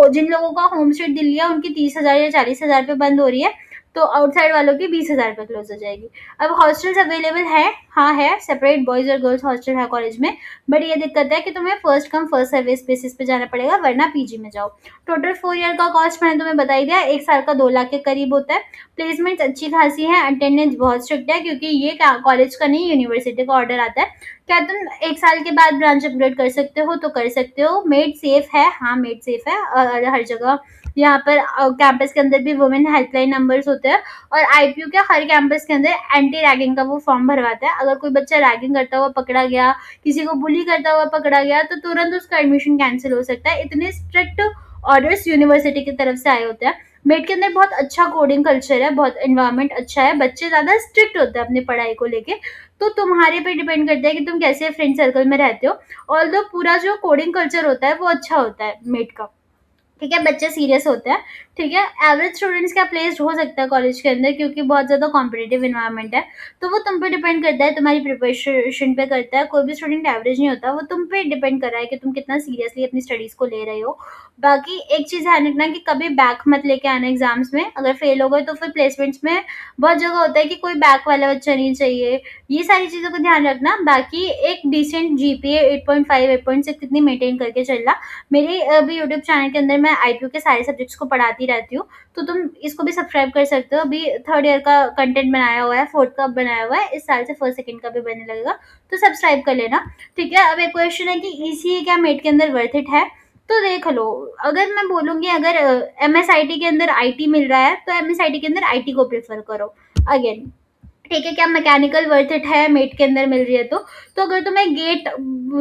जिन लोगों का होम स्टेट दिल्ली है उनकी 30,000 या 40,000 पे बंद हो रही है, तो आउटसाइड वालों की 20,000 पे क्लोज हो जाएगी। अब हॉस्टल्स अवेलेबल है, हाँ है, सेपरेट बॉयज़ और गर्ल्स हॉस्टल है कॉलेज में, बट ये दिक्कत है कि तुम्हें first come first service basis पे जाना पड़ेगा, वरना पीजी में जाओ। टोटल 4 ईयर का कॉस्ट मैंने तुम्हें बता ही दिया, 1 साल का 2 लाख के करीब होता है। प्लेसमेंट अच्छी खासी है, अटेंडेंस बहुत स्ट्रिक्ट है, क्योंकि ये कॉलेज का नहीं यूनिवर्सिटी का ऑर्डर आता है। क्या तुम 1 साल के बाद ब्रांच अपग्रेड कर सकते हो, तो कर सकते हो। मेड सेफ है, हाँ मेड सेफ है, हर जगह यहाँ पर कैंपस के अंदर भी वुमेन हेल्पलाइन नंबर्स होते हैं, और आईपीयू के हर कैंपस के अंदर एंटी रैगिंग का वो फॉर्म भरवाता है। अगर कोई बच्चा रैगिंग करता हुआ पकड़ा गया, किसी को बुली करता हुआ पकड़ा गया, तो तुरंत उसका एडमिशन कैंसिल हो सकता है। इतने स्ट्रिक्ट ऑर्डर्स यूनिवर्सिटी की तरफ से आए होते हैं। मेड के अंदर बहुत अच्छा कोडिंग कल्चर है, बहुत एनवायरनमेंट अच्छा है, बच्चे ज़्यादा स्ट्रिक्ट होते हैं अपनी पढ़ाई को लेके, तो तुम्हारे पे डिपेंड करता है कि तुम कैसे फ्रेंड सर्कल में रहते हो। ऑल्दो पूरा जो कोडिंग कल्चर होता है वो अच्छा होता है मेड का, ठीक है, बच्चे सीरियस होते हैं, ठीक है। एवरेज स्टूडेंट्स का प्लेस्ड हो सकता है कॉलेज के अंदर, क्योंकि बहुत ज़्यादा कॉम्पिटिटिव इन्वायरमेंट है, तो वो तुम पे डिपेंड करता है, तुम्हारी प्रिपरेशन पे करता है। कोई भी स्टूडेंट एवरेज नहीं होता, वो तुम पे डिपेंड कर रहा है कि तुम कितना सीरियसली अपनी स्टडीज़ को ले रहे हो। बाकी एक चीज़ ध्यान रखना कि कभी बैक मत लेके आना एग्जाम्स में, अगर फेल हो गए तो फिर प्लेसमेंट्स में बहुत जगह होता है कि कोई बैक वाला बच्चा नहीं चाहिए, ये सारी चीज़ों को ध्यान रखना। बाकी एक डिसेंट जीपीए 8.5 8.6 इतनी मेंटेन करके चलना। मेरे अभी यूट्यूब चैनल के अंदर मैं आईपीयू के सारे सब्जेक्ट्स को पढ़ाती रहती हूँ, तो तुम इसको भी सब्सक्राइब कर सकते हो। अभी थर्ड ईयर का कंटेंट बनाया हुआ है, फोर्थ का बनाया हुआ है, इस साल से फर्स्ट सेकंड का भी बनने लगेगा, तो सब्सक्राइब कर लेना, ठीक है। अब एक क्वेश्चन है कि ईसीए क्या मेट के अंदर वर्थ इट है, तो देख लो, अगर मैं बोलूँगी अगर एमएसआईटी के अंदर आईटी मिल रहा है तो एमएसआईटी के अंदर आईटी को प्रेफर करो अगेन, ठीक है। क्या मैकेनिकल वर्थ इट है मेट के अंदर मिल रही है तो अगर तुम्हें गेट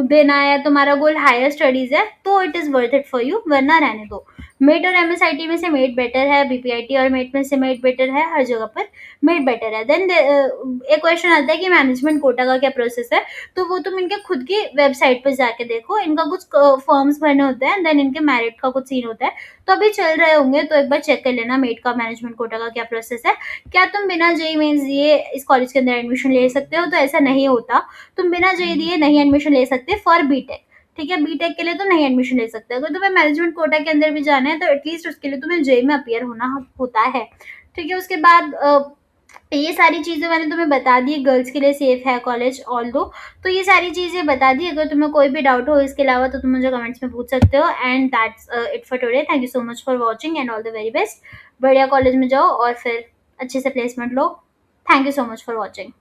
देना है, तुम्हारा गोल हायर स्टडीज है, तो it is worth it for you, वरना रहने दो। मेट और एमएसआईटी में से मेट बेटर है, बीपीआईटी और मेट में से मेट बेटर है, हर जगह पर मेट बेटर है। देन एक क्वेश्चन आता है कि मैनेजमेंट कोटा का क्या प्रोसेस है, तो वो तुम इनके खुद की वेबसाइट पर जाके देखो, इनका कुछ फॉर्म्स भरने होते हैं, देन इनके मेरिट का कुछ सीन होता है, तो अभी चल रहे होंगे, तो एक बार चेक कर लेना मेट का मैनेजमेंट कोटा का क्या प्रोसेस है। क्या तुम बिना जेईई मेंस दिए इस कॉलेज के अंदर एडमिशन ले सकते हो, तो ऐसा नहीं होता, तुम बिना जेईई दिए नहीं एडमिशन ले सकते फॉर बीटेक, ठीक है। बीटेक के लिए तो नहीं एडमिशन ले सकते, अगर तुम्हें मैनेजमेंट कोटा के अंदर भी जाना है तो एटलीस्ट उसके लिए तुम्हें जेईई में अपीयर होना होता है, ठीक है। उसके बाद ये सारी चीज़ें मैंने तुम्हें बता दी, गर्ल्स के लिए सेफ है कॉलेज ऑल दो, तो ये सारी चीज़ें बता दी। अगर तुम्हें कोई भी डाउट हो इसके अलावा तो तुम मुझे कमेंट्स में पूछ सकते हो। And that's it for today, thank you so much for watching and all the very best. बढ़िया कॉलेज में जाओ और फिर अच्छे से placement low. Thank you so much for watching.